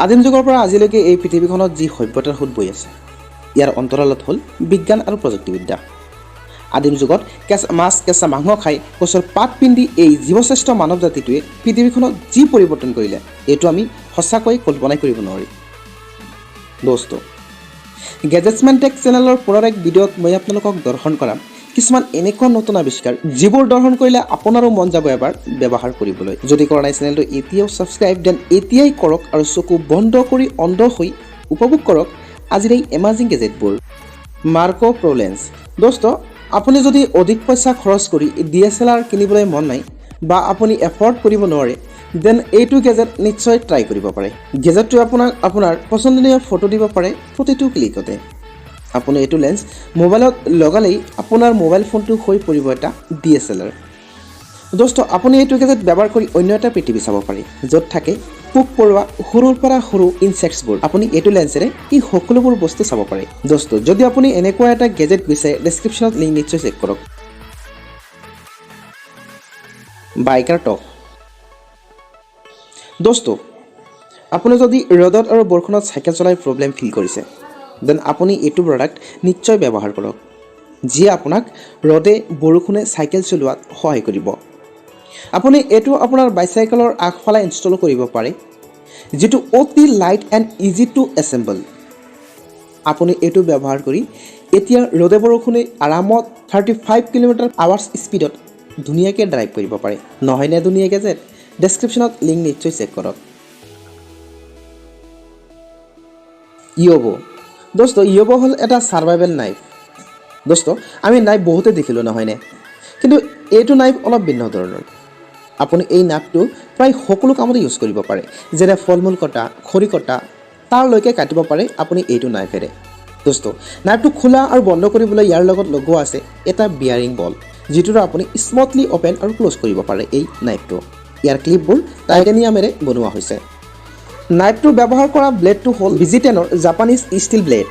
আদিম যুগৰ পৰা আজিলৈকে এই পৃথিৱীখনত যি সভ্যতাৰ সোঁত বৈ আছে ইয়াৰ অন্তৰালত হ'ল বিজ্ঞান আৰু প্ৰযুক্তিবিদ্যা। আদিম যুগত কেঁচা মাছ কেঁচা মাংস খাই গছৰ পাত পিন্ধি এই জীৱশ্ৰেষ্ঠ মানৱ জাতিটোৱে পৃথিৱীখনত যি পৰিৱৰ্তন কৰিলে এইটো আমি সঁচাকৈ কল্পনাই কৰিব নোৱাৰি। দোস্ত গেজেটছমেন টেক চেনেলৰ পুনৰ এক ভিডিঅ'ত মই আপোনালোকক দৰ্শন কৰাম কিছুমান এনেকুৱা নতুন আৱিষ্কাৰ যিবোৰ দৰ্শন কৰিলে আপোনাৰো মন যাব এবাৰ ব্যৱহাৰ কৰিবলৈ। যদি কৰা নাই চেনেলটো এতিয়াও ছাবস্ক্ৰাইব দেন এতিয়াই কৰক আৰু চকু বন্ধ কৰি অন্ধ হৈ উপভোগ কৰক আজিৰ এই এমাজিং গেজেটবোৰ। মাৰ্কো প্ৰলেন্স। দোস্ত আপুনি যদি অধিক পইচা খৰচ কৰি DSLR কিনিবলৈ মন নাই বা আপুনি এফৰ্ড কৰিব নোৱাৰে দেন এইটো গেজেট নিশ্চয় ট্ৰাই কৰিব পাৰে। গেজেটটোৱে আপোনাক আপোনাৰ পচন্দনীয় ফটো দিব পাৰে প্ৰতিটো ক্লিকতে। আপুনি এইটো লেন্স মোবাইলত লগালেই আপোনাৰ মোবাইল ফোনটো হৈ পৰিব এটা DSLR। দোস্ত আপুনি এইটো গেজেট ব্যৱহাৰ কৰি অন্য এটা পৃথিৱী চাব পাৰে য'ত থাকে পোক পৰুৱা সৰুৰ পৰা সৰু ইনচেক্টছবোৰ। আপুনি এইটো লেন্সেৰে এই সকলোবোৰ বস্তু চাব পাৰে। দোস্ত যদি আপুনি এনেকুৱা এটা গেজেট বিচাৰে ডেছক্ৰিপশ্যনত লিংক নিশ্চয় চেক কৰক। Biker top. দোস্ত আপুনি যদি ৰ'দত আৰু বৰষুণত চাইকেল চলাই প্ৰব্লেম ফিল কৰিছে দেন আপুনি এইটো প্ৰডাক্ট নিশ্চয় ব্যৱহাৰ কৰক যিয়ে আপোনাক ৰ'দে বৰষুণে চাইকেল চলোৱাত সহায় কৰিব। আপুনি এইটো আপোনাৰ বাইচাইকেলৰ আগফালে ইনষ্টল কৰিব পাৰে যিটো অতি light and easy to assemble. আপুনি এইটো ব্যৱহাৰ কৰি এতিয়া ৰ'দে বৰষুণে আৰামত 35 km/h স্পীডত ধুনীয়াকৈ ড্ৰাইভ কৰিব পাৰে। নহয়নে ধুনীয়া গেজেট? ডেছক্ৰিপশ্যনত লিংক নিশ্চয় চেক কৰক। ইয়'বো। দোস্ত ইয়'বো হ'ল এটা ছাৰ্ভাইভেল নাইফ। দোস্ত আমি নাইফ বহুতে দেখিলোঁ নহয়নে, কিন্তু এইটো নাইফ অলপ ভিন্ন ধৰণৰ। আপুনি এই নাইফটো প্ৰায় সকলো কামতে ইউজ কৰিব পাৰে, যেনে ফল মূল কটা খৰি কটা তাৰলৈকে কাটিব পাৰে আপুনি এইটো নাইফেৰে। দোস্ত নাইফটো খোলা আৰু বন্ধ কৰিবলৈ ইয়াৰ লগত লগোৱা আছে এটা বিয়াৰিং বল যিটোৰে আপুনি স্মুথলি অ'পেন আৰু ক্ল'জ কৰিব পাৰে এই নাইফটো। ইয়াৰ ক্লিপবোৰ টাইটেনিয়ামেৰে বনোৱা হৈছে। নাইফটো ব্যৱহাৰ কৰা ব্লেডটো হ'ল ভিজিটেনৰ জাপানীজ ষ্টিল ব্লেড।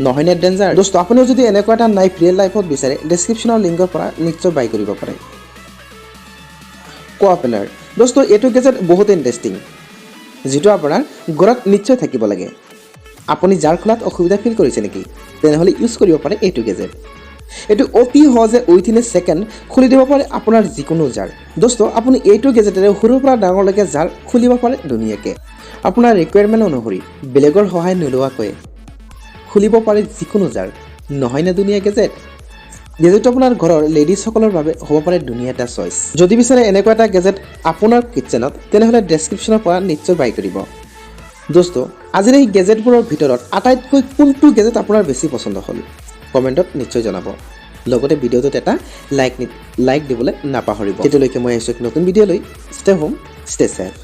নহয়নে ডেঞ্জাৰ? দোস্ত আপুনিও যদি এনেকুৱা এটা নাইফ ৰিয়েল লাইফত বিচাৰে ডেছক্ৰিপশ্যনৰ লিংকৰ পৰা নিশ্চয় বাই কৰিব পাৰে। কোঅপেনাৰ। দোস্ত এইটো গেজেট বহুত ইণ্টাৰেষ্টিং যিটো আপোনাৰ ঘৰত নিশ্চয় থাকিব লাগে। আপুনি জাৰ খোলাত অসুবিধা ফিল কৰিছে নেকি? তেনেহ'লে ইউজ কৰিব পাৰে এইটো গেজেট। এইটো অতি সহজে উইথিন এ ছেকেণ্ড খুলি দিব পাৰে আপোনাৰ যিকোনো জাৰ। দোস্ত আপুনি এইটো গেজেটেৰে সৰুৰ পৰা ডাঙৰলৈকে জাৰ খুলিব পাৰে ধুনীয়াকৈ। আপোনাৰ ৰিকুৱাৰমেণ্ট অনুসৰি বেলেগৰ সহায় নোলোৱাকৈ খুলিব পাৰে যিকোনো জাৰ। নহয়নে ধুনীয়া গেজেট? গেজেটটো আপোনাৰ ঘৰৰ লেডিজসকলৰ বাবে হ'ব পাৰে ধুনীয়া এটা চইচ। যদি বিচাৰে এনেকুৱা এটা গেজেট আপোনাৰ কিটচেনত তেনেহ'লে ডেছক্ৰিপশ্যনৰ পৰা নিশ্চয় বাই কৰিব। দোস্ত আজিৰ এই গেজেটবোৰৰ ভিতৰত আটাইতকৈ কোনটো গেজেট আপোনাৰ বেছি পচন্দ হ'ল কমেণ্টত নিশ্চয় জনাব। লগতে ভিডিঅ'টোত এটা লাইক দিবলৈ নাপাহৰিব। তেতিয়ালৈকে মই আহিছোঁ এক নতুন ভিডিঅ' লৈ। Stay home stay safe.